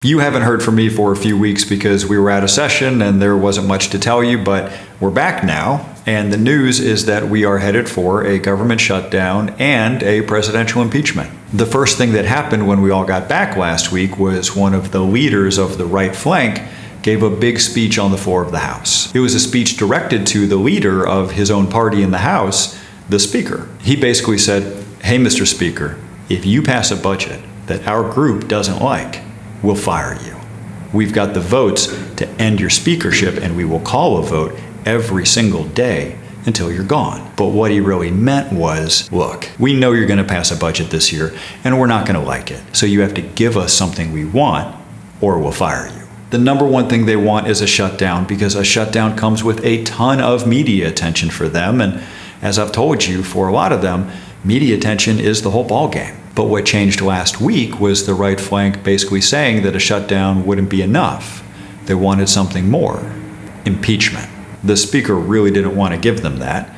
You haven't heard from me for a few weeks because we were out of session and there wasn't much to tell you, but we're back now, and the news is that we are headed for a government shutdown and a presidential impeachment. The first thing that happened when we all got back last week was one of the leaders of the right flank gave a big speech on the floor of the House. It was a speech directed to the leader of his own party in the House, the Speaker. He basically said, "Hey, Mr. Speaker, if you pass a budget that our group doesn't like, we'll fire you. We've got the votes to end your speakership, and we will call a vote every single day until you're gone." But what he really meant was, look, we know you're going to pass a budget this year, and we're not going to like it. So you have to give us something we want, or we'll fire you. The number one thing they want is a shutdown, because a shutdown comes with a ton of media attention for them. And as I've told you, for a lot of them, media attention is the whole ballgame. But what changed last week was the right flank basically saying that a shutdown wouldn't be enough. They wanted something more: impeachment. The Speaker really didn't want to give them that,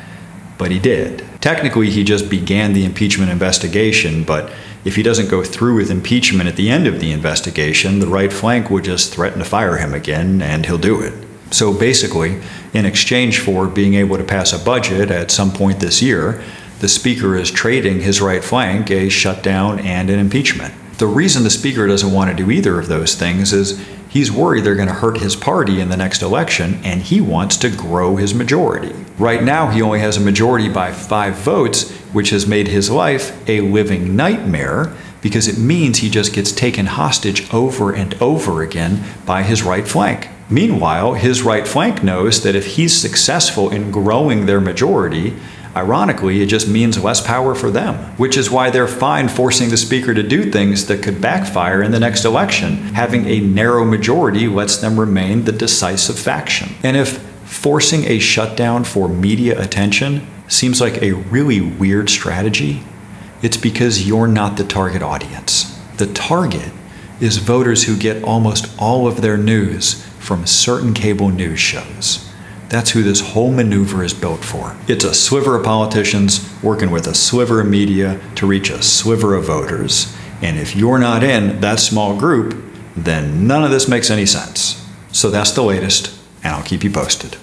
but he did. Technically, he just began the impeachment investigation, but if he doesn't go through with impeachment at the end of the investigation, the right flank would just threaten to fire him again, and he'll do it. So basically, in exchange for being able to pass a budget at some point this year, the Speaker is trading his right flank a shutdown and an impeachment. The reason the Speaker doesn't want to do either of those things is he's worried they're going to hurt his party in the next election, and he wants to grow his majority. Right now, he only has a majority by 5 votes, which has made his life a living nightmare, because it means he just gets taken hostage over and over again by his right flank. Meanwhile, his right flank knows that if he's successful in growing their majority, ironically, it just means less power for them, which is why they're fine forcing the Speaker to do things that could backfire in the next election. Having a narrow majority lets them remain the decisive faction. And if forcing a shutdown for media attention seems like a really weird strategy, it's because you're not the target audience. The target is voters who get almost all of their news from certain cable news shows. That's who this whole maneuver is built for. It's a sliver of politicians working with a sliver of media to reach a sliver of voters. And if you're not in that small group, then none of this makes any sense. So that's the latest, and I'll keep you posted.